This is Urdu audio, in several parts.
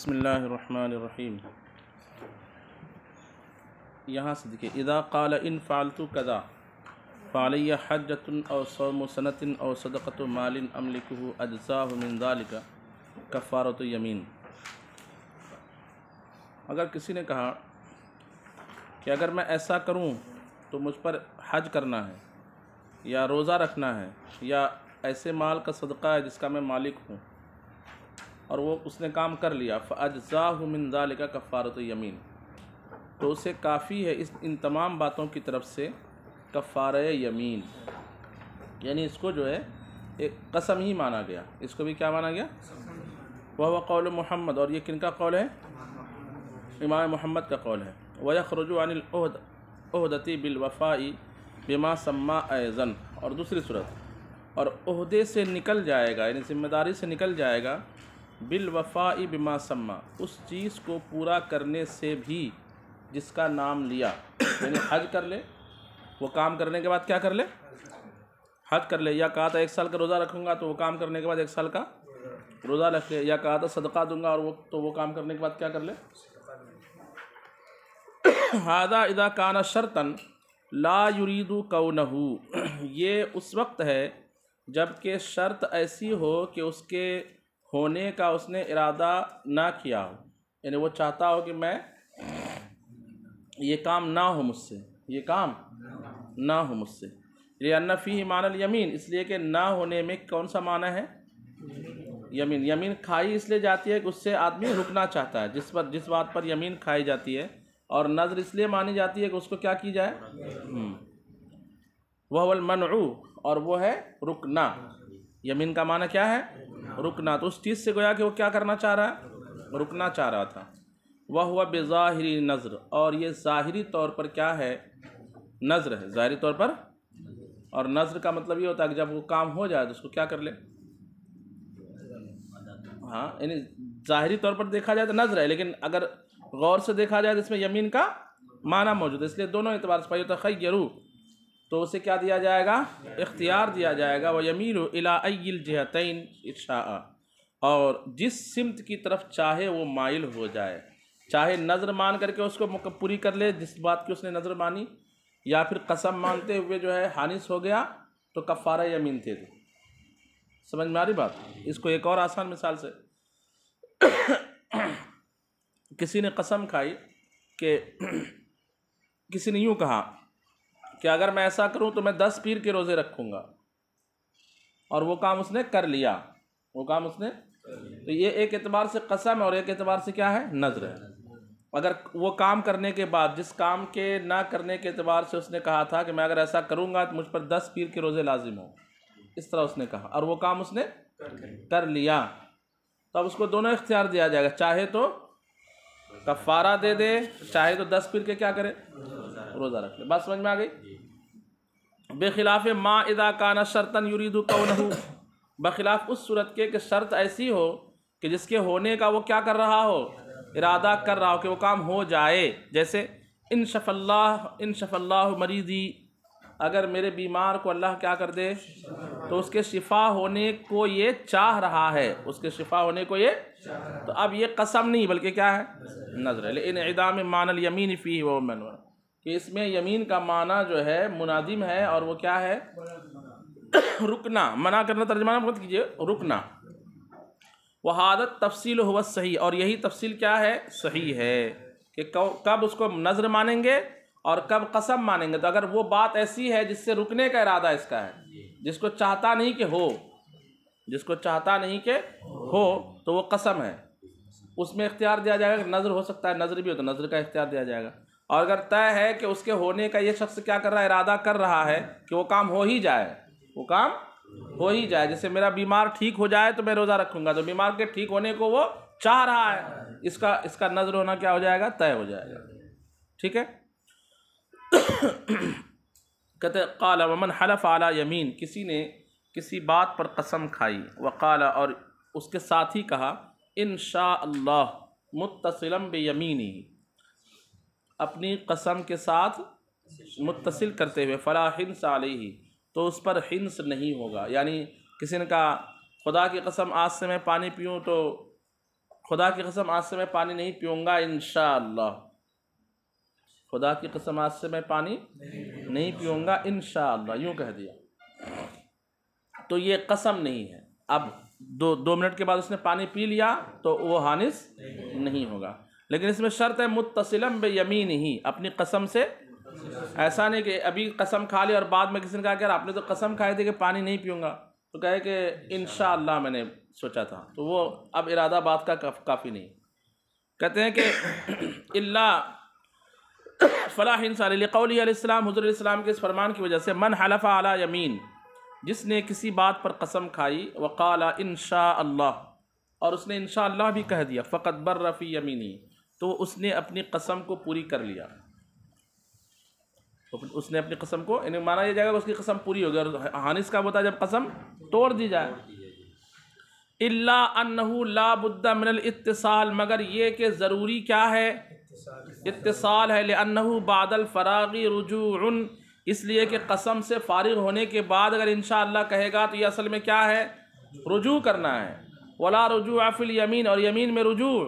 بسم اللہ الرحمن الرحیم۔ یہاں سے دیکھیے اذا قال ان فعلت کذا فعلی حجۃ او صوم سنۃ او صدقۃ مال املکہ اجزاہ من ذلک کفارۃ یمین۔ اگر کسی نے کہا کہ اگر میں ایسا کروں تو مجھ پر حج کرنا ہے یا روزہ رکھنا ہے یا ایسے مال کا صدقہ ہے جس کا میں مالک ہوں، اور وہ اس نے کام کر لیا، فَأَجْزَاهُ مِنْ ذَلِكَ كَفَّارَةُ یمین، تو اسے کافی ہے ان تمام باتوں کی طرف سے کفارہ یمین، یعنی اس کو جو ہے ایک قسم ہی مانا گیا۔ اس کو بھی کیا مانا گیا؟ وَهُوَ قَوْلُ محمد، اور یہ کن کا قول ہے؟ امام محمد کا قول ہے۔ وَيَخْرُجُ عَنِ الْعُهْدَةِ بِالْوَفَاءِ بِمَا سَمَّى أَيْضًا، اور دوسری صورت، اور عہدے سے نکل جائے گا، یعنی ذمہ داری سے نکل جائے گا، بالوفاء بما سما، اس چیز کو پورا کرنے سے بھی جس کا نام لیا، یعنی حج کر لے، وہ کام کرنے کے بعد کیا کر لے؟ حج کر لے، یا کہا تھا 1 سال کا روزہ رکھوں گا تو وہ کام کرنے کے بعد 1 سال کا روزہ رکھ لے، یا کہا تھا صدقہ دوں گا اور وہ کام کرنے کے بعد کیا کر لے؟ ھذا اذا کان شرطا لا یرید کونہ، یہ اس وقت ہے جب کہ شرط ایسی ہو کہ اس کے ہونے کا اس نے ارادہ نہ کیا ہو، یعنی وہ چاہتا ہو کہ میں یہ کام نہ ہو مجھ سے، یہ کام نہ ہو مجھ سے، لأن فیہ معنی الیمین، اس لیے کہ نہ ہونے میں کون سا معنی ہے؟ یمین۔ یمین کھائی اس لیے جاتی ہے کہ اس سے آدمی رکنا چاہتا ہے، جس بات پر یمین کھائی جاتی ہے، اور نظر اس لیے مانی جاتی ہے کہ اس کو کیا کی جائے؟ وَهُوَ الْمَنْعُ، اور وہ ہے رکنا۔ یمین کا معنی کیا ہے؟ رکنا، تو اس چیز سے گویا کہ وہ کیا کرنا چاہ رہا ہے؟ رکنا چاہ رہا تھا۔ وَهُوَ بِظَاهِرِ نَظْر، اور یہ ظاہری طور پر کیا ہے؟ نظر ہے، ظاہری طور پر، اور نظر کا مطلب یہ ہوتا ہے کہ جب وہ کام ہو جائے تو اس کو کیا کر لے؟ ہاں، یعنی ظاہری طور پر دیکھا جائے تو نظر ہے، لیکن اگر غور سے دیکھا جائے تو اس میں یمین کا معنی موجود ہے، اس لیے دونوں اعتبار سے فَيُتَخَيَّرُ، تو اسے کیا دیا جائے گا؟ اختیار دیا جائے گا۔ وَيَمِيلُ إِلَىٰ أَيِّ الْجِهَتَيْنِ شَاءَ، اور جس سمت کی طرف چاہے وہ مائل ہو جائے، چاہے نظر مان کر کے اس کو پوری کر لے جس بات کی اس نے نظر مانی، یا پھر قسم مانتے ہوئے جو ہے حانث ہو گیا تو کفارہ یمین تھے۔ سمجھ میں آ رہی بات؟ اس کو ایک اور آسان مثال سے، کسی نے قسم کھائی کہ کسی نے یوں کہا کہ اگر میں ایسا کروں تو میں 10 پیر کے روزے رکھوں گا، اور وہ کام اس نے کر لیا، وہ کام اس نے، تو یہ ایک اعتبار سے قسم ہے اور ایک اعتبار سے کیا ہے؟ نذر ہے۔ اگر وہ کام کرنے کے بعد جس کام کے نہ کرنے کے اعتبار سے اس نے کہا تھا کہ میں اگر ایسا کروں گا تو مجھ پر 10 پیر کے روزے لازم ہوں، اس طرح اس نے کہا، اور وہ کام اس نے کر لیا، تو اب اس کو دونوں اختیار دیا جائے گا، چاہے تو کفارہ دے دے، چاہے تو 10 پیر کے کیا کرے؟ روزہ رکھ لے۔ بات سمجھ میں آ گئی؟ بخلاف ما اذا کان شرطا یرید کونہ، بخلاف اس صورت کے کہ شرط ایسی ہو کہ جس کے ہونے کا وہ کیا کر رہا ہو؟ ارادہ کر رہا ہو کہ وہ کام ہو جائے، جیسے ان شفى اللہ مریضی، اگر میرے بیمار کو اللہ کیا کر دے تو اس کے شفا ہونے کو یہ چاہ رہا ہے، اس کے شفا ہونے کو یہ، تو اب یہ قسم نہیں بلکہ کیا ہے؟ نذر ہے۔ لانعدام معنی الیمین فیہ وهو منع، کہ اس میں یمین کا معنی جو ہے منادم ہے، اور وہ کیا ہے؟ رکنا، منع کرنا، ترجمہ مت کیجئے، رکنا۔ وَهَذَا التَّفْصِيلُ هُوَ الصَّحِيحُ، اور یہی تفصیل کیا ہے؟ صحیح ہے، کہ کب اس کو نذر مانیں گے اور کب قسم مانیں گے۔ تو اگر وہ بات ایسی ہے جس سے رکنے کا ارادہ اس کا ہے، جس کو چاہتا نہیں کہ ہو، جس کو چاہتا نہیں کہ ہو، تو وہ قسم ہے، اس میں اختیار دیا جائے گا کہ نذر ہو سکتا ہے، نذر بھی ہو تو نذر کا اختیار دیا جائے گا۔ اور اگر طے ہے کہ اس کے ہونے کا یہ شخص کیا کر رہا ہے؟ ارادہ کر رہا ہے کہ وہ کام ہو ہی جائے، وہ کام ہو ہی جائے، جیسے میرا بیمار ٹھیک ہو جائے تو میں روزہ رکھوں گا، تو بیمار کے ٹھیک ہونے کو وہ چاہ رہا ہے، اس کا نذر ہونا کیا ہو جائے گا؟ طے ہو جائے گا۔ ٹھیک ہے؟ کہتے قال ومن حلف علی یمین، کسی نے کسی بات پر قسم کھائی، وقال، اور اس کے ساتھ ہی کہا، ان شاء اللہ متصلا بیمینہ، اپنی قسم کے ساتھ متصل کرتے ہوئے، فلا حنث علیہ، تو اس پر حنث نہیں ہوگا، یعنی کسی نے کہا خدا کی قسم آج سے میں پانی پیوں تو خدا کی قسم آج سے میں پانی نہیں پیوں گا انشاءاللہ، خدا کی قسم آج سے میں پانی نہیں پیوں گا انشاءاللہ، یوں کہہ دیا تو یہ قسم نہیں ہے۔ اب دو منٹ کے بعد اس نے پانی پی لیا تو وہ حانث نہیں ہوگا، لیکن اس میں شرط ہے متصلم بیمینہ، اپنی قسم سے، ایسا نہیں کہ ابھی قسم کھا لی اور بعد میں کسی نے کہا کہ آپ نے تو قسم کھائی تھی کہ پانی نہیں پیوں گا، تو کہے کہ انشاءاللہ میں نے سوچا تھا، تو وہ اب ارادہ بات کا کافی نہیں۔ کہتے ہیں کہ اللہ فلاح انسان لقوله علیہ السلام، حضور علیہ السلام کے اس فرمان کی وجہ سے، من حلف علی یمین، جس نے کسی بات پر قسم کھائی، وقال انشاءاللہ، اور اس نے انشاءاللہ بھی کہہ دیا، فقط بر فی یمینی، تو اس نے اپنی قسم کو پوری کر لیا، اس نے اپنی قسم کو، یعنی مانا یہ جائے گا کہ اس کی قسم پوری ہوگی، اور حانث کا ہوتا ہے جب قسم توڑ دی جائے۔ الا انہ لا بد من الاتصال، مگر یہ کہ ضروری کیا ہے، اتصال ہے، لانہ بعد الفراغ رجوع، اس لیے کہ قسم سے فارغ ہونے کے بعد اگر انشاءاللہ کہے گا تو یہ اصل میں کیا ہے، رجوع کرنا ہے۔ ولا رجوع فی الیمین، اور یمین میں رجوع،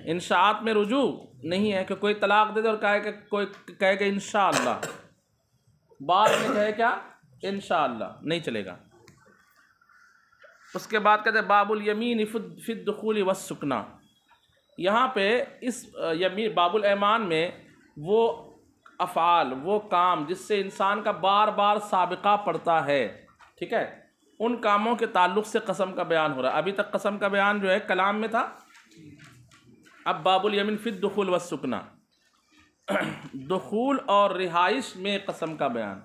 انشاءات میں رجوع نہیں ہے کہ کوئی طلاق دے دے اور کہے کہ انشاءاللہ، بعد میں کہے کیا، انشاءاللہ، نہیں چلے گا۔ اس کے بعد کہتے ہیں باب الیمین فی الدخول والسکنہ، یہاں پہ اس یمین باب الایمان میں وہ افعال، وہ کام جس سے انسان کا بار بار سابقہ پڑتا ہے، ٹھیک ہے، ان کاموں کے تعلق سے قسم کا بیان ہو رہا ہے۔ ابھی تک قسم کا بیان جو ہے کلام میں تھا، اب باب الیمین فی الدخول والسکنہ، دخول اور رہائش میں قسم کا بیان۔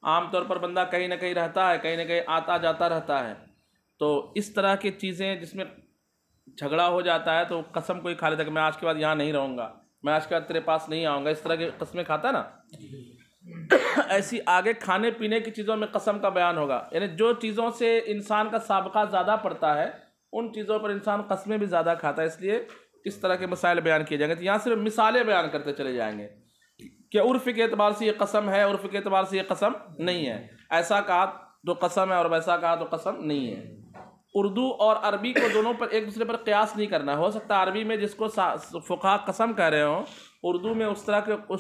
عام طور پر بندہ کہیں نہ کہیں رہتا ہے، کہیں نہ کہیں آتا جاتا رہتا ہے، تو اس طرح کی چیزیں جس میں جھگڑا ہو جاتا ہے تو قسم کوئی کھا لیتا ہے کہ میں آج کے بعد یہاں نہیں رہوں گا، میں آج کے بعد تیرے پاس نہیں آؤں گا، اس طرح کی قسمیں کھاتا ہے نا، ایسی آگے کھانے پینے کی چیزوں میں قسم کا بیان ہوگا، یعنی جو چیزوں سے انسان کا سابقہ زیادہ پڑتا ہے ان چیزوں پر انسان قسمیں بھی زیادہ کھاتا ہے، اس لیے اس طرح کے مسائل بیان کیے جائیں گے۔ تو یہاں صرف مثالیں بیان کرتے چلے جائیں گے کہ عرف کے اعتبار سے یہ قسم ہے، عرف کے اعتبار سے یہ قسم نہیں ہے، ایسا کہا تو قسم ہے اور ویسا کہا تو قسم نہیں ہے۔ اردو اور عربی کو دونوں پر ایک دوسرے پر قیاس نہیں کرنا، ہو سکتا ہے عربی میں جس کو فقہا قسم کہہ رہے ہوں، اردو میں اس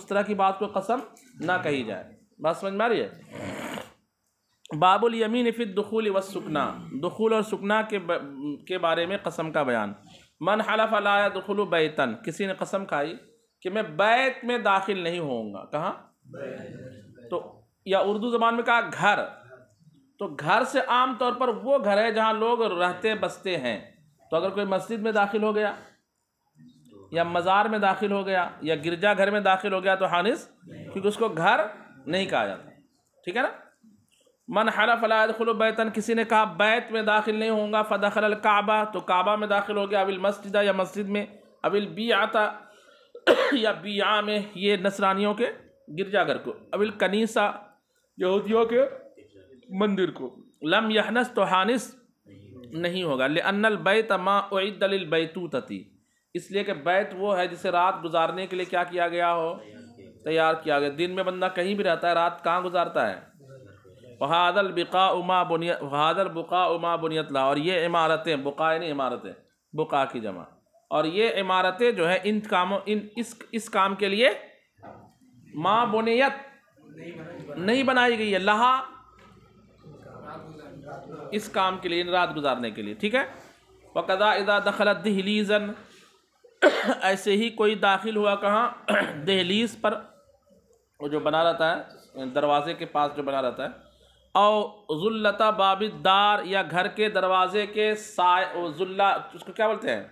طرح کی بات کو قسم نہ کہی جائے، بات سمجھ میں آ رہی ہے۔ باب الیمین فی الدخول والسکنہ، دخول اور سکنہ کے بارے میں قسم کا بیان۔ من حلف لا يدخل بیتا، کسی نے قسم کھائی کہ میں بیت میں داخل نہیں ہوں گا، کہاں، تو یا اردو زبان میں کہا گھر، تو گھر سے عام طور پر وہ گھر ہے جہاں لوگ رہتے بستے ہیں، تو اگر کوئی مسجد میں داخل ہو گیا یا مزار میں داخل ہو گیا یا گرجا گھر میں داخل ہو گیا تو حانث، کیونکہ اس کو گھر نہیں کہا جاتا، ٹھیک ہے نا۔ من حلف لا يدخل بیتا، کسی نے کہا بیت میں داخل نہیں ہوں گا، فدخل الکعبہ، تو کعبہ میں داخل ہو گیا، اب المسجد، یا مسجد میں، اب البیعۃ، یا بیعہ میں، یہ نصرانیوں کے گرجا گھر کو، اب الکنیسہ، یہودیوں کے مندر کو، لم یحنث، تو حانث نہیں ہوگا، لأن البیت ما اعد للبیتوتۃ، اس لیے کہ بیت وہ ہے جسے رات گزارنے کے لیے کیا کیا گیا ہو، تیار کیا گیا۔ دن میں بندہ کہیں بھی رہتا ہے، رات کہاں گزارتا ہے، وَهَذَا الْبُقَاءُ مَا بُنِيَتْ لَهُ، اور یہ عمارتیں، بقاء نہیں عمارتیں، بقاء کی جمع، اور یہ عمارتیں جو ہے ان کاموں، اس کام کے لیے ما بنیت نہیں بنائی گئی ہے، لہا، اس کام کے لیے، رات گزارنے کے لیے، ٹھیک ہے۔ وَقَذَا إِذَا دَخَلَتْ دِہْلِيزًا، ایسے ہی کوئی داخل ہوا کہاں، دہلیز پر، وہ جو بنا رہتا ہے دروازے کے پاس جو بنا رہتا ہے، او ذلتا باب الدار، یا گھر کے دروازے کے سائے، ذلہ اس کو کیا بولتے ہیں،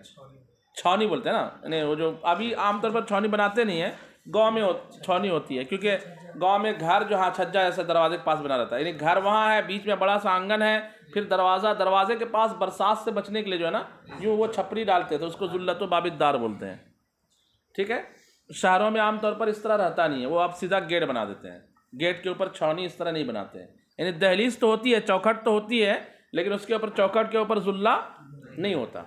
چھاونی بولتے ہیں نا، یعنی وہ جو ابھی عام طور پر چھاونی بناتے نہیں ہیں، گاؤں میں چھاونی ہوتی ہے، کیونکہ گاؤں میں گھر جو ہاں چھجا ایسے دروازے کے پاس بنا رہتا ہے، یعنی گھر وہاں ہے، بیچ میں بڑا سا آنگن ہے، پھر دروازے کے پاس برسات سے بچنے کے لیے جو ہے نا یوں وہ چھپری ڈالتے تھے، اس کو ذلت و باب الدار بولتے ہیں، ٹھیک ہے۔ شہروں میں عام طور پر اس طرح رہتا نہیں ہے، وہ اب سیدھا گیٹ بنا دیتے ہیں، گیٹ کے اوپر چھاونی اس طرح نہیں بناتے ہیں، یعنی دہلیز تو ہوتی ہے، چوکھٹ تو ہوتی ہے، لیکن اس کے اوپر چوکھٹ کے اوپر ذلہ نہیں ہوتا،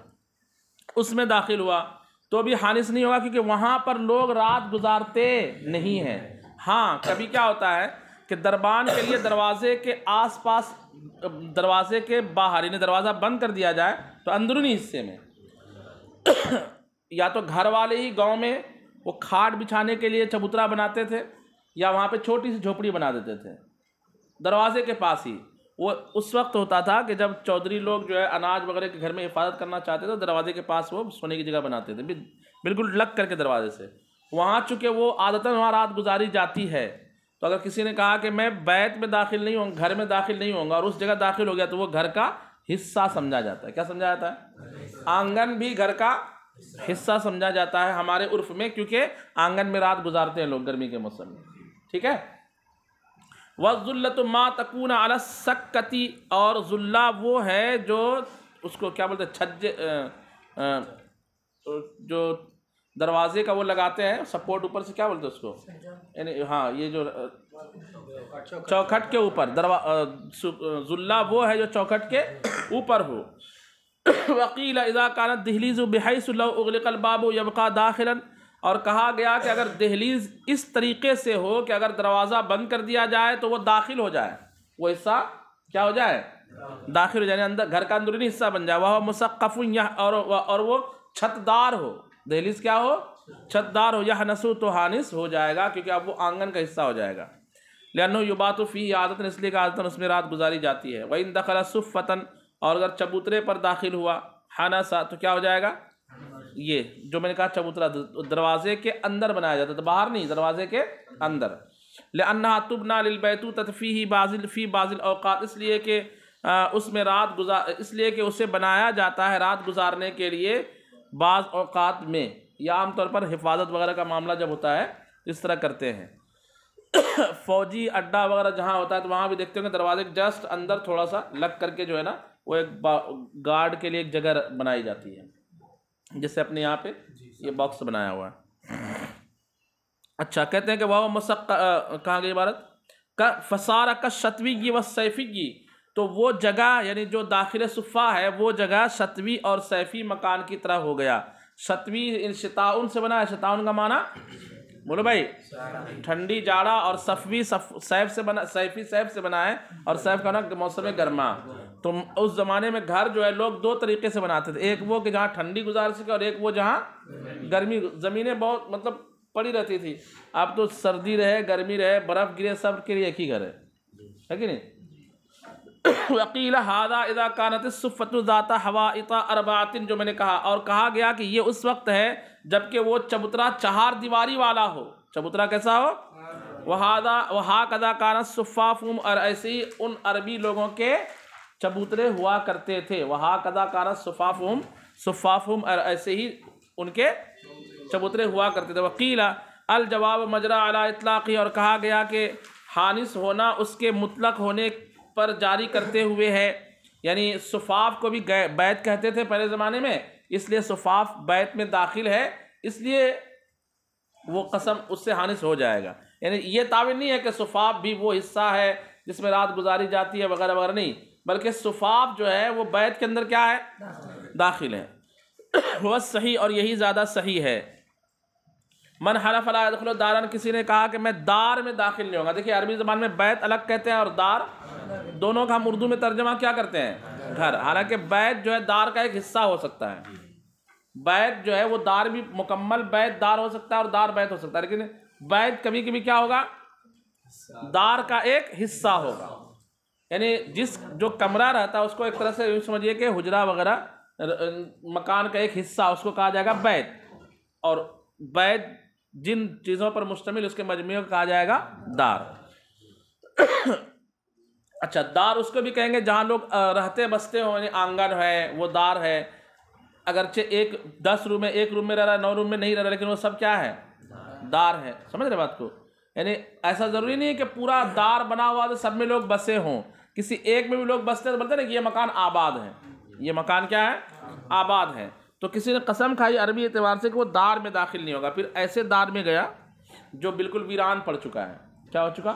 اس میں داخل ہوا تو بھی حانث نہیں ہوگا، کیونکہ وہاں پر لوگ رات گزارتے نہیں ہیں۔ ہاں کبھی کیا ہوتا ہے کہ دربان کے لیے دروازے کے آس پاس، دروازے کے باہر، یعنی دروازہ بند کر دیا جائے تو اندرونی حصے میں یا تو گھر والے ہی گاؤں میں وہ کھاٹ بچھانے کے لیے چبوترا بناتے تھے، یا وہاں پہ چھوٹی سی جھوپڑی بنا دیتے تھے دروازے کے پاس ہی۔ وہ اس وقت ہوتا تھا کہ جب چودھری لوگ جو ہے اناج وغیرہ کے گھر میں حفاظت کرنا چاہتے تھے، دروازے کے پاس وہ سونے کی جگہ بناتے تھے، بالکل لگ کر کے دروازے سے۔ وہاں چونکہ وہ عادتاً وہاں رات گزاری جاتی ہے، تو اگر کسی نے کہا کہ میں بیت میں داخل نہیں ہوں، گھر میں داخل نہیں ہوں گا، اور اس جگہ داخل ہو گیا، تو وہ گھر کا حصہ سمجھا جاتا ہے۔ کیا سمجھا جاتا ہے؟ آنگن بھی گھر کا حصہ سمجھا جاتا ہے ہمارے عرف میں، کیونکہ آنگن میں رات گزارتے ہیں لوگ گرمی کے موسم میں، ٹھیک ہے۔ وَالذُلَّةُ مَا تَكُونَ عَلَى السَّكَّةِ، اور ذلہ وہ ہے جو اس کو کیا بولتے ہیں، چھجے جو دروازے کا وہ لگاتے ہیں سپورٹ اوپر سے، کیا بولتے ہیں اس کو، یعنی ہاں یہ جو چوکھٹ کے اوپر ذلہ وہ ہے جو چوکھٹ کے اوپر ہو۔ وقیل اذا كانت دہلیز بحیث لو اغلق الباب یبقى داخلا، اور کہا گیا کہ اگر دہلیز اس طریقے سے ہو کہ اگر دروازہ بند کر دیا جائے تو وہ داخل ہو جائے، وہ حصہ کیا ہو جائے، داخل ہو جائے، اندر گھر کا اندرونی حصہ بن جائے۔ وہ مسقف، اور وہ چھت دار ہو، دہلیز کیا ہو، چھت دار ہو، یحنسو تو حانس ہو جائے گا، کیونکہ اب وہ آنگن کا حصہ ہو جائے گا۔ لأنه یبات فیہ عادتاً، اس لیے کہ عادتاً اس میں رات گزاری جاتی ہے۔ وإن دخل صفۃ، اور اگر چبوترے پر داخل ہوا، حنسا، تو کیا ہو جائے گا، یہ جو میں نے کہا چبوترا دروازے کے اندر بنایا جاتا ہے، باہر نہیں، دروازے کے اندر۔ لأنها تبنى للبيتوتة فيه في بعض الأوقات، اس لیے کہ اس میں اس لیے کہ اسے بنایا جاتا ہے رات گزارنے کے لیے بعض اوقات میں، یا عام طور پر حفاظت وغیرہ کا معاملہ جب ہوتا ہے اس طرح کرتے ہیں۔ فوجی اڈا وغیرہ جہاں ہوتا ہے تو وہاں بھی دیکھتے ہیں کہ دروازے کے جسٹ اندر تھوڑا سا لگ کر کے جو ہے نا، وہ ایک گارڈ کے لیے ایک جگہ بنائی جاتی ہے، جیسے اپنے یہاں پہ یہ باکس بنایا ہوا ہے۔ اچھا، کہتے ہیں کہ وہ کہاں گئی عبارت کا فسارہ کا شتوی و سیفی، تو وہ جگہ یعنی جو داخل صفہ ہے وہ جگہ شتوی اور سیفی مکان کی طرح ہو گیا۔ شتوی شتاؤن سے بنا ہے، شتاؤن کا معنی بولو بھائی ٹھنڈی جاڑا، اور صفوی سیف سے بنا، سیفی سیف سے بنا ہے، اور سیف کا نا موسم گرما۔ تو اس زمانے میں گھر جو ہے لوگ دو طریقے سے بناتے تھے، ایک وہ کہ جہاں ٹھنڈی گزار سکے، اور ایک وہ جہاں گرمی، زمینیں بہت مطلب پڑی رہتی تھی۔ اب تو سردی رہے گرمی رہے برف گرے، سب کے لیے ایک ہی گھر ہے کہ نہیں۔ وقیل ھذا اذا كانت الصفۃ ذات حوائط اربعۃ، جو میں نے کہا، اور کہا گیا کہ یہ اس وقت ہے جبکہ وہ چبوترا 4 دیواری والا ہو۔ چبوترا کیسا ہو، وہکذا كان الصفافهم، اور ایسے ہی ان عربی لوگوں کے چبوترے ہوا کرتے تھے۔ وہکذا كان الصفافهم، اور ایسے ہی ان کے چبوترے ہوا کرتے تھے۔ وقیل الجواب مجرى على اطلاقه، اور کہا گیا کہ حانس ہونا اس کے مطلق ہونے پر جاری کرتے ہوئے ہے، یعنی صفاف کو بھی بیت کہتے تھے پہلے زمانے میں، اس لیے صفاف بیت میں داخل ہے، اس لیے وہ قسم اس سے حانس ہو جائے گا۔ یعنی یہ تعبیر نہیں ہے کہ صفاف بھی وہ حصہ ہے جس میں رات گزاری جاتی ہے وغیرہ وغیرہ، نہیں، بلکہ صفاف جو ہے وہ بیت کے اندر کیا ہے، داخل ہے۔ وہ صحیح، اور یہی زیادہ صحیح ہے۔ من حلف لا يدخل دارا، کسی نے کہا کہ میں دار میں داخل نہیں ہوں گا۔ دیکھیے عربی زبان میں بیت الگ کہتے ہیں اور دار، دونوں کا ہم اردو میں ترجمہ کیا کرتے ہیں، گھر۔ حالانکہ بیت جو ہے دار کا ایک حصہ ہو سکتا ہے، بیت جو ہے وہ دار بھی، مکمل بیت دار ہو سکتا ہے اور دار بیت ہو سکتا ہے، لیکن بیت کبھی کبھی کیا ہوگا، دار کا ایک حصہ ہوگا۔ یعنی جو کمرہ رہتا ہے اس کو ایک طرح سے سمجھیے کہ حجرہ وغیرہ مکان کا ایک حصہ، اس کو کہا جائے گا بیت، اور بیت جن چیزوں پر مشتمل اس کے مجموعے کو کہا جائے گا دار۔ اچھا، دار اس کو بھی کہیں گے جہاں لوگ رہتے بستے ہوں، یعنی آنگن ہے وہ دار ہے، اگرچہ 10 روم میں ایک روم میں رہ رہا ہے، 9 روم میں نہیں رہ رہا، لیکن وہ سب کیا ہے، دار ہے۔ سمجھ رہے بات کو؟ یعنی ایسا ضروری نہیں ہے کہ پورا دار بنا ہوا تو سب میں لوگ بسے ہوں، کسی ایک میں بھی لوگ بستے ہیں تو بولتے ہیں نا کہ یہ مکان آباد ہے، یہ مکان کیا ہے، آباد ہے۔ تو کسی نے قسم کھائی عربی اعتبار سے کہ وہ دار میں داخل نہیں ہوگا، پھر ایسے دار میں گیا جو بالکل ویران پڑ چکا ہے، کیا ہو چکا،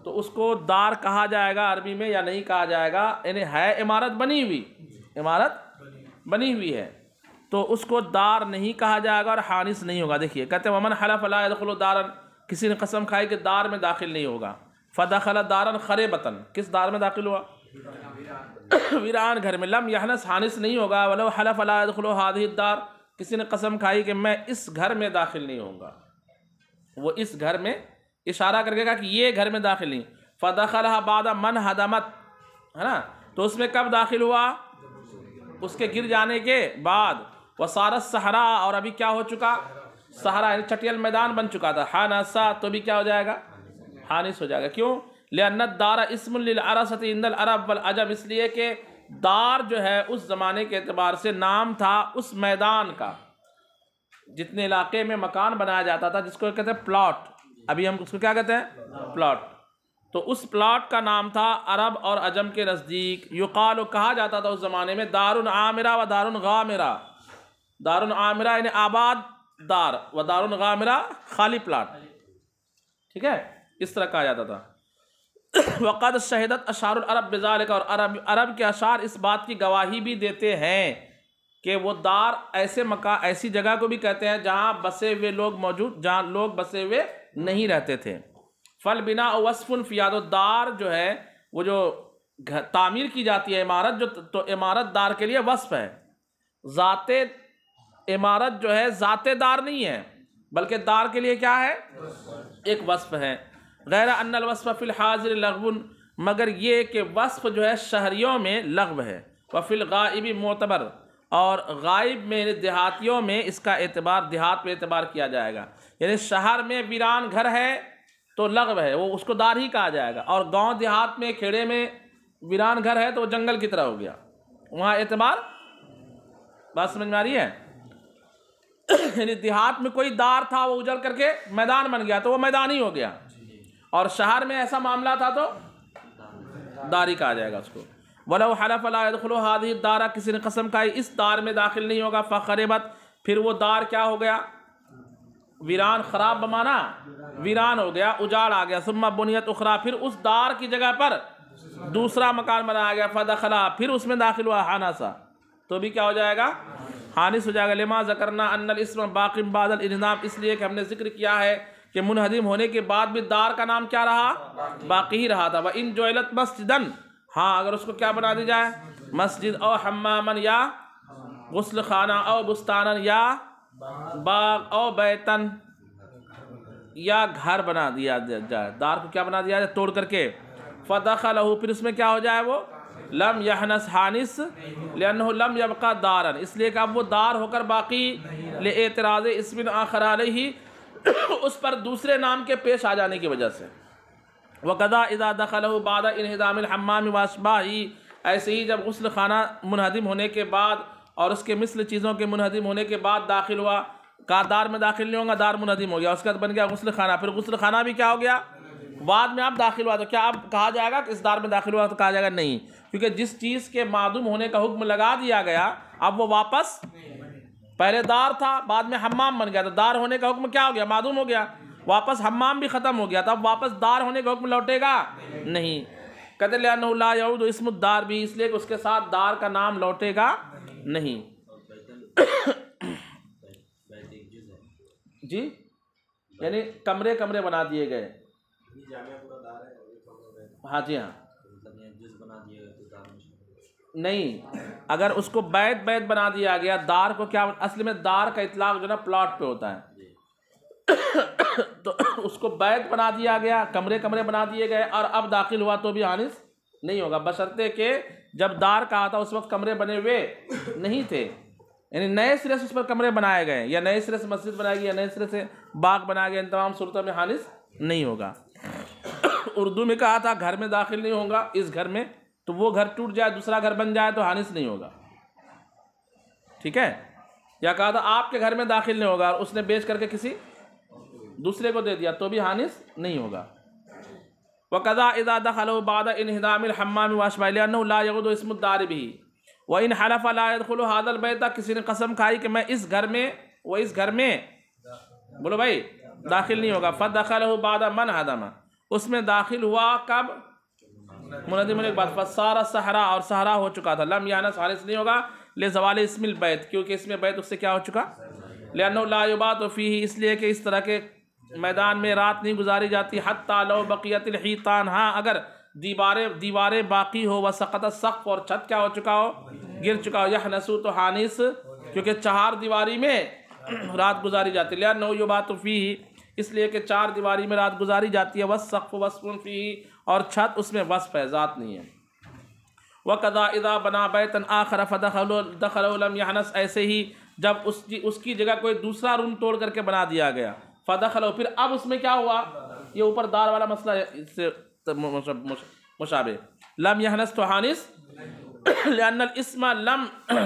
تو اس کو دار کہا جائے گا عربی میں یا نہیں کہا جائے گا؟ یعنی ہے عمارت بنی ہوئی، عمارت بنی ہوئی ہے تو اس کو دار نہیں کہا جائے گا اور حانس نہیں ہوگا۔ دیکھیے کہتے ہیں ومن حلف لا يدخل دارا، کسی نے قسم کھائی کہ دار میں داخل نہیں ہوگا، فدخل دارا خربۃ، کس دار میں داخل ہوا، ویران گھر میں، لم یحنس، حانس نہیں ہوگا، ولو حلف لا يدخل هذه الدار، کسی نے قسم کھائی کہ میں اس گھر میں داخل نہیں ہوں گا، وہ اس گھر میں اشارہ کر کے کہا کہ یہ گھر میں داخل نہیں، فدخلها بعد من ہدمت، ہے نا، تو اس میں کب داخل ہوا؟ اس کے گر جانے کے بعد، وصارت صحرا، اور ابھی کیا ہو چکا؟ صحرا، یعنی چٹیل میدان بن چکا تھا، حانسا، تو بھی کیا ہو جائے گا؟ حانس ہو جائے گا۔ کیوں؟ لأن الدار اسم للعرصۃ عند العرب والعجم، اس لیے کہ دار جو ہے اس زمانے کے اعتبار سے نام تھا اس میدان کا، جتنے علاقے میں مکان بنایا جاتا تھا، جس کو کہتے ہیں پلاٹ، ابھی ہم اس کو کیا کہتے ہیں؟ پلاٹ، تو اس پلاٹ کا نام تھا عرب اور عجم کے نزدیک، یقال، کہا جاتا تھا اس زمانے میں دار عامرہ و دار غامرہ، دار عامرہ یعنی آباد دار، و دار غامرہ خالی پلاٹ، ٹھیک ہے، اس طرح کہا جاتا تھا۔ وقد شہدت اشعار العرب بذالک، اور عرب کے اشعار اس بات کی گواہی بھی دیتے ہیں کہ وہ دار ایسے مکان، ایسی جگہ کو بھی کہتے ہیں جہاں بسے ہوئے لوگ موجود، جہاں لوگ بسے ہوئے نہیں رہتے تھے۔ فالبناء وصف فی یاد، دار جو ہے وہ جو تعمیر کی جاتی ہے عمارت، جو تو عمارت دار کے لیے وصف ہے، ذات عمارت جو ہے ذات دار نہیں ہے، بلکہ دار کے لیے کیا ہے؟ ایک وصف ہے۔ غیر ان الوصف فی الحاضر لغو، مگر یہ کہ وصف جو ہے شہریوں میں لغو ہے، وفی الغائب معتبر، اور غائب میں دیہاتیوں میں اس کا اعتبار، دیہات میں اعتبار کیا جائے گا، یعنی شہر میں ویران گھر ہے تو لغو ہے، وہ اس کو دار ہی کہا جائے گا، اور گاؤں دیہات میں کھیڑے میں ویران گھر ہے تو وہ جنگل کی طرح ہو گیا، وہاں اعتبار، بات سمجھ میں آ رہی ہے؟ یعنی دیہات میں کوئی دار تھا، وہ اجڑ کر کے میدان بن گیا تو وہ میدان ہی ہو گیا، اور شہر میں ایسا معاملہ تھا تو دار ہی کہا جائے گا اس کو۔ وَلَوْ حَلَفَ لَا يَدْخُلُ هَذِهِ الدَّارَ، کسی نے قسم کھائی اس دار میں داخل نہیں ہوگا، فَخَرِبَتْ، پھر وہ دار کیا ہو گیا؟ ویران، خراب بمانا ویران ہو گیا، اجاڑ آ گیا، ثم بنیت اخرى، پھر اس دار کی جگہ پر دوسرا مکان بنایا گیا، فدخلا، پھر اس میں داخل ہوا، حانسا، تو بھی کیا ہو جائے گا؟ حانس ہو جائے گا۔ لما ذکرنا ان الاسم باق بعد الانہدام، اس لیے کہ ہم نے ذکر کیا ہے کہ منہدم ہونے کے بعد بھی دار کا نام کیا رہا؟ باقی ہی رہا تھا۔ وَإِن جُعِلَتْ مَسْجِدًا، ہاں اگر اس کو کیا بنا دی جائے؟ مسجد، او حمامن، یا غسل خانہ، او بستانن، یا باغ، او بیتن، یا گھر بنا دیا جائے، دار کو کیا بنا دیا جائے؟ توڑ کر کے، فدخلہ، پھر اس میں کیا ہو جائے؟ وہ لم یحنس، حانس، لأنہ لم یبقى دارا، اس لیے کہ اب وہ دار ہو کر باقی، لِاعْتِرَاضِ اسم آخر علیہ، اس پر دوسرے نام کے پیش آ جانے کی وجہ سے۔ وَقَضَى إِذَا دَخَلَهُ بَعْدَ انْهِدَامِ الْحَمَّامِ وَأَشْبَاهِهِ، ایسے ہی جب غسل خانہ منہدم ہونے کے بعد اور اس کے مثل چیزوں کے منہدم ہونے کے بعد داخل ہوا، کہا دار میں داخل نہیں ہوگا، دار منہدم ہو گیا، اس کے بعد بن گیا غسل خانہ، پھر غسل خانہ بھی کیا ہو گیا؟ بعد میں اب داخل ہوا، تو کیا اب کہا جائے گا کہ اس دار میں داخل ہوا؟ تو کہا جائے گا نہیں، کیونکہ جس چیز کے معدوم ہونے کا حکم لگا دیا گیا اب وہ واپس، پہلے دار تھا بعد میں حمام بن گیا، تو دار ہونے کا حکم کیا ہو گیا؟ معدوم ہو گیا، واپس حمام بھی ختم ہو گیا، تو اب واپس دار ہونے کا حکم لوٹے گا نہیں۔ کہتے لأنہ لا یعود اسم الدار بھی، اس لیے کہ اس کے ساتھ دار کا نام لوٹے گا نہیں۔ جی، یعنی کمرے کمرے بنا دیے گئے، ہاں جی ہاں، نہیں، اگر اس کو بیت بیت بنا دیا گیا، دار کو کیا، اصل میں دار کا اطلاق جو نا پلاٹ پہ ہوتا ہے، تو اس کو بیت بنا دیا گیا، کمرے کمرے بنا دیے گئے، اور اب داخل ہوا تو بھی حانس نہیں ہوگا، بشرطے کہ جب دار کہا تھا اس وقت کمرے بنے ہوئے نہیں تھے، یعنی نئے سرے سے اس پر کمرے بنائے گئے، یا نئے سرے سے مسجد بنائی گئی، یا نئے سرے سے باغ بنایا گیا، ان تمام صورتوں میں حانس نہیں ہوگا۔ اردو میں کہا تھا گھر میں داخل نہیں ہوگا، اس گھر میں، تو وہ گھر ٹوٹ جائے دوسرا گھر بن جائے تو حانس نہیں ہوگا، ٹھیک ہے، یا کہا تھا آپ کے گھر میں داخل نہیں ہوگا اور اس نے بیچ کر کے کسی دوسرے کو دے دیا تو بھی حانس نہیں ہوگا۔ وَقَضَى إِذَا دَخَلَهُ بَعْدَ انْهِدَامِ الْحَمَّامِ وَأَشْبَاهِهِ لِأَنَّهُ لَا يَعُودُ اسْمُ الدَّارِ بِهِ وَإِنْ حَلَفَ لَا يَدْخُلُ هَذَا الْبَيْتَ، کسی نے قسم کھائی کہ میں اس گھر میں، وہ اس گھر میں، بولو بھائی، داخل نہیں ہوگا، فَدَخَلَهُ بَعْدَ مَنْ هَدَمَ، اس میں داخل ہوا کب؟ منہدم ہونے کے بعد، فَصَارَ صَحْرَا، اور صحرا ہو چکا تھا، لم یانس، حارس نہیں ہوگا، لِزَوَالِ اسم البیت، کیونکہ اس میں بیت اس سے کیا ہو چکا؟ لِأَنَّهُ لَا يُبَاتُ فِيهِ، اس لیے کہ اس طرح کے میدان میں رات نہیں گزاری جاتی، حتی لو بقیت الحیطان، ہاں اگر دیواریں باقی ہو، وسقط السقف، اور چھت کیا ہو چکا ہو؟ گر چکا ہو، یحنسو، تو حانس کیونکہ چہار دیواری میں رات گزاری جاتی ہے، لأنه یبات فیہ، اس لیے کہ چار دیواری میں رات گزاری جاتی ہے، والسقف وصف فیہ، اور چھت اس میں وصف ہے، ذات نہیں ہے۔ وَقَضَا إِذَا بَنَا بَيْتًا آخَرَ فَدَخَلُوا لَمْ يَحْنَسْ، ایسے ہی جب اس کی جگہ کوئی دوسرا روم توڑ کر کے بنا دیا گیا، فَدَخَلُوا، پھر اب اس میں کیا ہوا، یہ اوپر دار والا مسئلہ ہے، اس سے مشابہ، لم یحنس تو حانس، لأن الاسم لم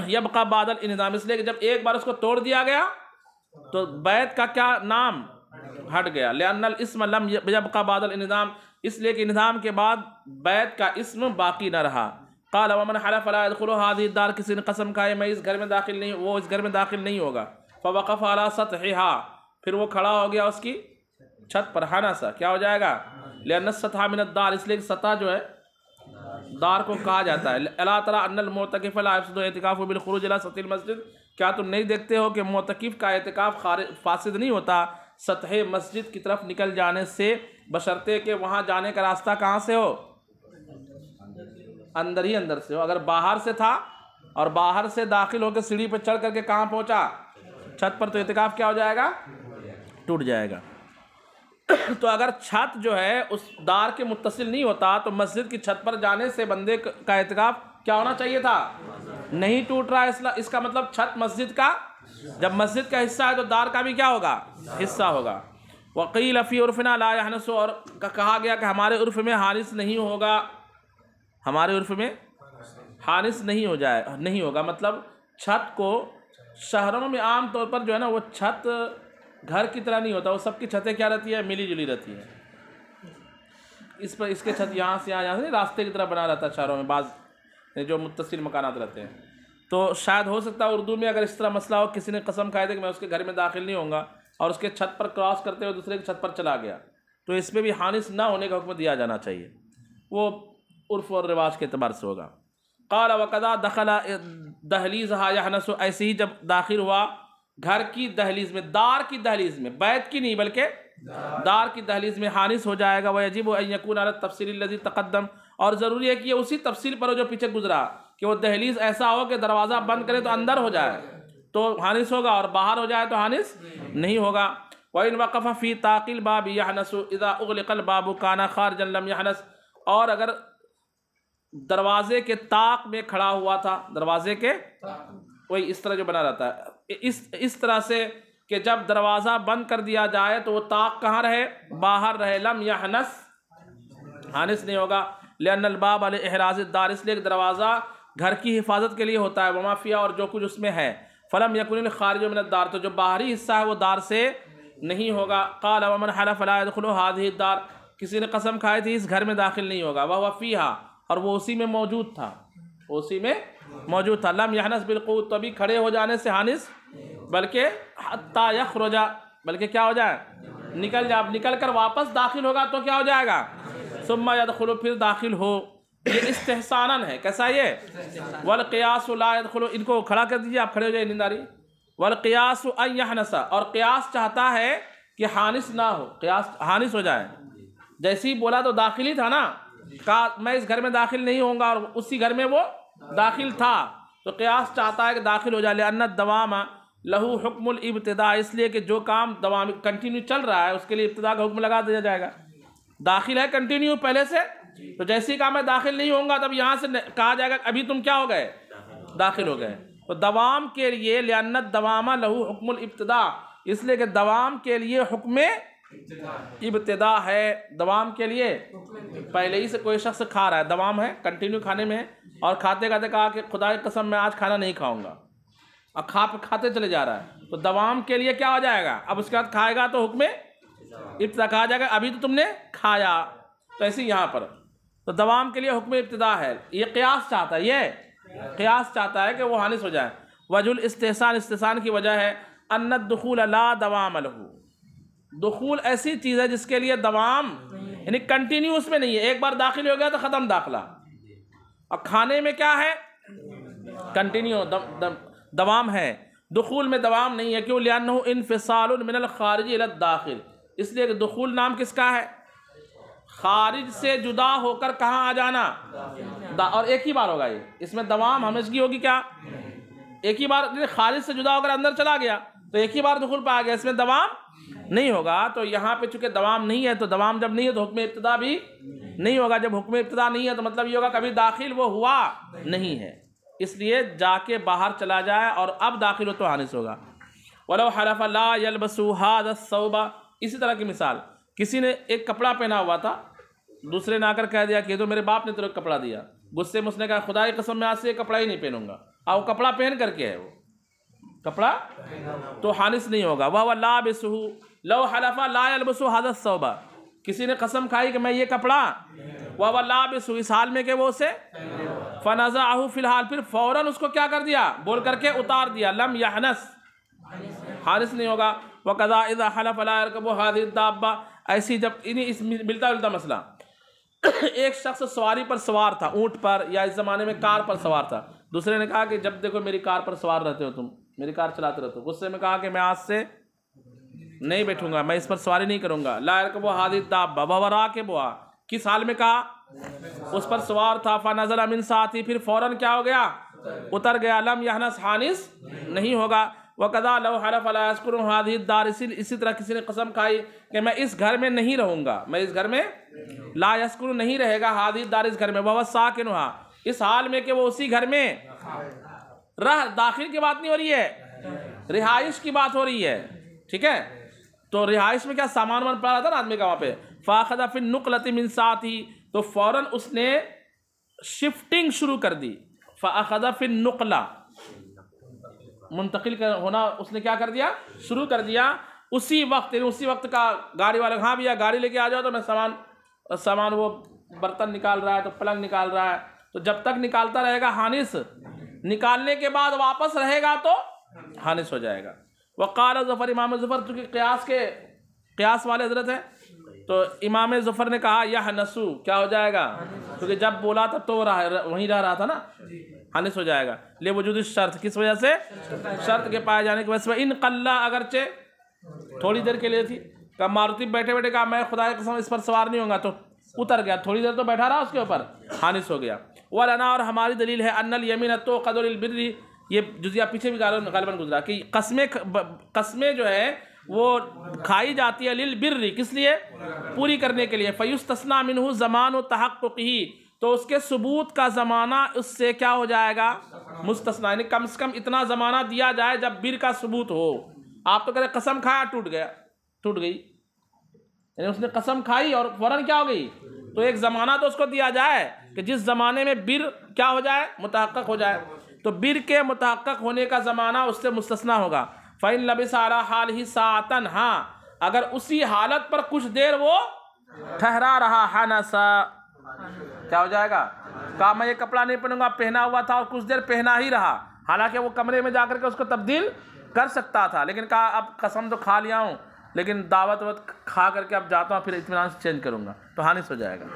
یبقى بعد الانہدام، اس لیے کہ جب ایک بار اس کو توڑ دیا گیا تو بیت کا کیا نام ہٹ گیا، لأن الاسم لم یبقى بعد الانہدام، اس لیے کہ انہدام کے بعد بیت کا اسم باقی نہ رہا۔ قال ومن حلف لا يدخل هذه الدار، کسی نے قسم کھائی میں اس گھر میں داخل نہیں، وہ اس گھر میں داخل نہیں ہوگا، فوقف على سطحها، پھر وہ کھڑا ہو گیا اس کی چھت پر، حنسا کیا ہو جائے گا، لأن السطح من الدار، اس لیے کہ سطح جو ہے دار کو کہا جاتا ہے۔ الا تری ان المعتکف لا يفسد اعتکافه بالخروج الى سطح المسجد، کیا تم نہیں دیکھتے ہو کہ معتکف کا اعتکاف فاسد نہیں ہوتا سطح مسجد کی طرف نکل جانے سے، بشرطے کہ وہاں جانے کا راستہ کہاں سے ہو، اندر ہی اندر سے ہو۔ اگر باہر سے تھا اور باہر سے داخل ہو کے سیڑھی پہ چڑھ کر کے کہاں پہنچا، چھت پر، تو اعتکاف کیا ہو جائے گا، ٹوٹ جائے گا۔ تو اگر چھت جو ہے اس دار کے متصل نہیں ہوتا تو مسجد کی چھت پر جانے سے بندے کا اعتکاف کیا ہونا چاہیے تھا، نہیں ٹوٹ رہا ہے، اس کا مطلب چھت مسجد کا، جب مسجد کا حصہ ہے تو دار کا بھی کیا ہوگا، حصہ ہوگا۔ وقیل فی عرفنا لا یحنس، اور کہا گیا کہ ہمارے عرف میں حانس نہیں ہوگا، ہمارے عرف میں حانس نہیں ہوگا، مطلب چھت کو شہروں میں عام طور پر جو ہے نا وہ چھت گھر کی طرح نہیں ہوتا، وہ سب کی چھتیں کیا رہتی ہے، ملی جلی رہتی ہے، اس پر اس کے چھت یہاں سے یہاں سے راستے کی طرح بنا رہتا ہے شہروں میں، بعض جو متصل مکانات رہتے ہیں۔ تو شاید ہو سکتا ہے اردو میں اگر اس طرح مسئلہ ہو، کسی نے قسم کھائی تھی کہ میں اس کے گھر میں داخل نہیں ہوں گا، اور اس کے چھت پر کراس کرتے ہوئے دوسرے کی چھت پر چلا گیا، تو اس میں بھی حانس نہ ہونے کا حکم دیا جانا چاہیے، وہ عرف اور رواج کے اعتبار سے ہوگا۔ قال وقضا دخل دہلیزها یحنس، ایسے ہی جب داخل ہوا گھر کی دہلیز میں، دار کی دہلیز میں، بیت کی نہیں بلکہ دار کی دہلیز میں، حانس ہو جائے گا۔ ویجب ان یکون علی التفصیل الذی تقدم، اور ضروری ہے کہ یہ اسی تفصیل پر ہو جو پیچھے گزرا، کہ وہ دہلیز ایسا ہو کہ دروازہ بند کرے تو اندر ہو جائے تو حانس ہوگا، اور باہر ہو جائے تو حانس نہیں ہوگا۔ وَإِنْ وَقَفَ فِي طَاقِ الْبَابِ يَحْنَسُ إِذَا أُغْلِقَ الْبَابُ كَانَ خَارِجًا لَمْ يَحْنَسْ، اور اگر دروازے کے طاق میں کھڑا ہوا تھا، دروازے کے وہی اس طرح جو بنا رہتا ہے، اس طرح سے کہ جب دروازہ بند کر دیا جائے تو وہ طاق کہاں رہے، باہر رہے، لم یحنس، حانس نہیں ہوگا، لأن الباب علی احراز الدار، اس لیے کہ دروازہ گھر کی حفاظت کے لیے ہوتا ہے، وما فیہا، اور جو کچھ اس میں ہے، فلم یکن الخارج من الدار، تو جو باہری حصہ ہے وہ دار سے نہیں ہوگا۔ قال ومن حلف لا يدخل هذه الدار، کسی نے قسم کھائی تھی اس گھر میں داخل نہیں ہوگا، وهو فیہا، اور وہ اسی میں موجود تھا، اسی میں موجود تھا، لم یحنس بالقوت، تو ابھی کھڑے ہو جانے سے حانس، بلکہ حتی یخرج، بلکہ کیا ہو جائے، نکل جائے، اب نکل کر واپس داخل ہوگا تو کیا ہو جائے گا، ثم یدخل، پھر داخل ہو، یہ استحساناً ہے، کیسا یہ، والقیاس لا يدخل، ان کو کھڑا کر دیجئے، آپ کھڑے ہو جائیں نینداری، والقیاس ان یحنس، اور قیاس چاہتا ہے کہ حانس نہ ہو، قیاس حانس ہو جائے، جیسے ہی بولا تو داخل ہی تھا نا، کہا میں اس گھر میں داخل نہیں ہوں گا اور اسی گھر میں وہ داخل تھا، تو قیاس چاہتا ہے کہ داخل ہو جائے، لأن الدوام لہو حکم الابتداء، اس لیے کہ جو کام دوام کنٹینیو چل رہا ہے اس کے لیے ابتدا کا حکم لگا دیا جائے گا، داخل ہے کنٹینیو پہلے سے، تو جیسے ہی کہا میں داخل نہیں ہوں گا تب یہاں سے کہا جائے گا ابھی تم کیا ہو گئے، داخل ہو گئے، تو دوام کے لیے لأن الدوام لہو حکم الابتداء، اس لیے کہ دوام کے لیے حکم ابتدا ہے، دوام کے لیے پہلے ہی سے کوئی شخص کھا رہا ہے، دوام ہے، کنٹینیو کھانے میں ہے، اور کھاتے کھاتے کہا کہ خدا کی قسم میں آج کھانا نہیں کھاؤں گا، اب کھاتے چلے جا رہا ہے، تو دوام کے لیے کیا ہو جائے گا، اب اس کے بعد کھائے گا تو حکم ابتدا کہا جائے گا، ابھی تو تم نے کھایا، تو ایسے یہاں پر تو دوام کے لیے حکم ابتدا ہے، یہ قیاس چاہتا ہے، یہ قیاس چاہتا ہے کہ وہ حانس ہو جائے۔ وجہ الاستحسان، استحسان کی وجہ ہے ان الدخول لا دوام لہ، دخول ایسی چیز ہے جس کے لیے دوام یعنی کنٹینیو اس میں نہیں ہے، ایک بار داخل ہو گیا تو ختم داخلہ، اور کھانے میں کیا ہے، کنٹینیو دوام ہے، دخول میں دوام نہیں ہے، کیوں، لأنہ انفصال من الخارج الى الداخل، اس لیے کہ دخول نام کس کا ہے، خارج سے جدا ہو کر کہاں آ جانا، اور ایک ہی بار ہوگا، یہ اس میں دوام ہمیشگی ہوگی کیا، ایک ہی بار خارج سے جدا ہو کر اندر چلا گیا تو ایک ہی بار دخول پہ آ گیا، اس میں دوام نہیں ہوگا۔ تو یہاں پہ چونکہ دوام نہیں ہے، تو دوام جب نہیں ہے تو حکم ابتدا بھی نہیں ہوگا۔ جب حکم ابتدا نہیں ہے تو مطلب یہ ہوگا کبھی داخل وہ ہوا نہیں ہے، اس لیے جا کے باہر چلا جائے اور اب داخل ہو تو حانث ہوگا۔ وَلَوْ حَلَفَ لَا يَلْبَسُ هَذَا الثَّوْبَ، اسی طرح کی مثال، کسی نے ایک کپڑا پہنا ہوا تھا، دوسرے نے آ کر کہہ دیا کہ یہ تو میرے باپ نے تیرے کو کپڑا دیا، غصے میں اس نے کہا خدا کی قسم میں آج سے یہ کپڑا ہی نہیں پہنوں گا، اور وہ کپڑا پہن کر کے ہے، وہ کپڑا تو حانث نہیں ہوگا۔ وَهُوَ لَابِسُهُ لَوْ حَلَفَ لَا يَلْبَسُ هَذَا الثَّوْبَ، کسی نے قسم کھائی کہ میں یہ کپڑا، وَهُوَ لَابِسُهُ، اس حال میں کہ وہ اسے، فَنَزَعَهُ فی الحال، پھر فوراً اس کو کیا کر دیا، بول کر کے اتار دیا، لم یحنث، حانث نہیں ہوگا۔ وَقَضَا إِذَا حَلَفَ لَا يَرْكَبُ هَذِهِ الدَّابَّةَ، ایسی جب اس ملتا جلتا مسئلہ، ایک شخص سواری پر سوار تھا، اونٹ پر یا اس زمانے میں کار پر سوار تھا، دوسرے نے کہا کہ جب دیکھو میری کار پر سوار رہتے ہو، تم میری کار چلاتے رہتے ہو، غصے میں کہا کہ میں آج سے نہیں بیٹھوں گا، میں اس پر سواری نہیں کروں گا۔ لا يركب هذه الدابة وهو راكبها، کس حال میں کہا، اس پر سوار تھا، فنزل من ساعتی، پھر فوراً کیا ہو گیا، اتر گیا، لم یحنث، حانث نہیں ہوگا۔ وَقَضَا لَوْ حَلَفَ لَا يَسْكُنُ هَذِهِ الدَّارِ، اسی طرح کسی نے قسم کھائی کہ میں اس گھر میں نہیں رہوں گا، میں اس گھر میں لا یسکن نہیں رہے گا، هَذِهِ الدَّارِ، اس گھر میں، وَهُوَ سَاكِنُهَا، اس حال میں کہ وہ اسی گھر میں داخل کی بات نہیں ہو رہی ہے، رہائش کی بات ہو رہی ہے، ٹھیک ہے۔ تو رہائش میں کیا سامان وامان پڑا تھا نا آدمی کا وہاں پہ، فَأَخَذَ فِي النُّقْلَةِ مِنْ سَاعَتِهِ، تو فوراً اس نے شفٹنگ شروع کر دی، فَأَخَذَ فِي النُّقْلَةِ، منتقل ہونا اس نے کیا کر دیا، شروع کر دیا، اسی وقت، یعنی اسی وقت کا گاڑی والا، ہاں بھیا گاڑی لے کے آ جاؤ، تو میں سامان وہ برتن نکال رہا ہے تو پلنگ نکال رہا ہے، تو جب تک نکالتا رہے گا حانث، نکالنے کے بعد واپس رہے گا تو حانث ہو جائے گا۔ وقال ظفر، امام ظفر چونکہ قیاس والے حضرت ہیں، تو امام ظفر نے کہا یحنث، کیا ہو جائے گا، کیونکہ جب بولا تب تو وہ وہیں رہ رہا تھا نا، حانث ہو جائے گا، لے وجود الشرط، کس وجہ سے، شرط کے پائے جانے کی وجہ سے، ان قلّا، اگرچہ تھوڑی دیر کے لیے تھی، کہ ماروتی بیٹھے بیٹھے کہا میں خدا کی قسم اس پر سوار نہیں ہوں گا، تو اتر گیا، تھوڑی دیر تو بیٹھا رہا اس کے اوپر، حانث ہو گیا۔ وَلَنَا، اور ہماری دلیل ہے، أَنَّ الْيَمِينَ تُؤْخَذُ لِلْبِرِّ، یہ جزیہ پیچھے بھی غالباً گزرا کہ قسمیں جو ہے وہ کھائی جاتی ہے للبر، کس لیے، پوری کرنے کے لیے، فَيُسْتَثْنَى مِنْهُ زَمَانُ تَحَقُّقِهِ، تو اس کے ثبوت کا زمانہ اس سے کیا ہو جائے گا، مستثنیٰ، یعنی کم سے کم اتنا زمانہ دیا جائے جب بر کا ثبوت ہو۔ آپ تو کہتے قسم کھایا ٹوٹ گئی، یعنی اس نے قسم کھائی اور فوراً کیا ہو گئی، تو ایک زمانہ تو اس کو دیا جائے کہ جس زمانے میں بر کیا ہو جائے، متحقق ہو جائے، تو بر کے متحقق ہونے کا زمانہ اس سے مستثنیٰ ہوگا۔ فَإِن لَبِثَ عَلَىٰ حَالِهِ سَاعَةً، ہاں اگر اسی حالت پر کچھ دیر وہ ٹھہرا رہا، حنث، کیا ہو جائے گا، کہا میں یہ کپڑا نہیں پہنوں گا، پہنا ہوا تھا اور کچھ دیر پہنا ہی رہا، حالانکہ وہ کمرے میں جا کر کے اس کو تبدیل کر سکتا تھا، لیکن کہا اب قسم تو کھا لیا ہوں، لیکن دعوت کھا کر کے اب جاتا ہوں، پھر اطمینان سے چینج کروں گا، تو حانث ہو جائے گا۔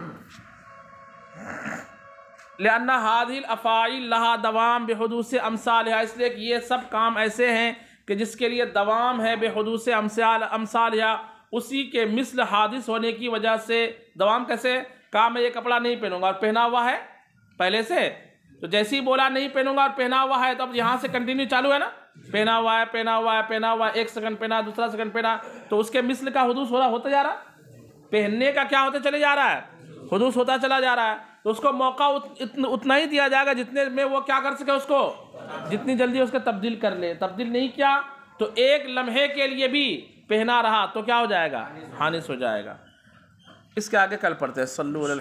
لأن هذه الأفاعيل لها دوام بحدوث امثالها، اس لیے کہ یہ سب کام ایسے ہیں کہ جس کے لیے دوام ہے، بحدوث امثالها، اسی کے مثل حادث ہونے کی وجہ سے۔ دوام کیسے، کہا میں یہ کپڑا نہیں پہنوں گا اور پہنا ہوا ہے پہلے سے، تو جیسے ہی بولا نہیں پہنوں گا اور پہنا ہوا ہے، تو اب یہاں سے کنٹینیو چالو ہے نا، پہنا ہوا ہے، پہنا ہوا ہے، پہنا ہوا ہے، ایک سیکنڈ پہنا، دوسرا سیکنڈ پہنا، تو اس کے مثل کا حدوث ہوتا جا رہا ہے، پہننے کا کیا ہوتے چلے جا رہا ہے، حدوث ہوتا چلا جا رہا ہے، تو اس کو موقع اتنا ہی دیا جائے گا جتنے میں وہ کیا کر سکے، اس کو جتنی جلدی اس کو تبدیل کر لے، تبدیل نہیں کیا تو ایک لمحے کے لیے بھی پہنا رہا تو کیا ہو جائے گا، حانث ہو جائے گا۔ اس کے آگے کل پڑھتے ہیں، صلو علی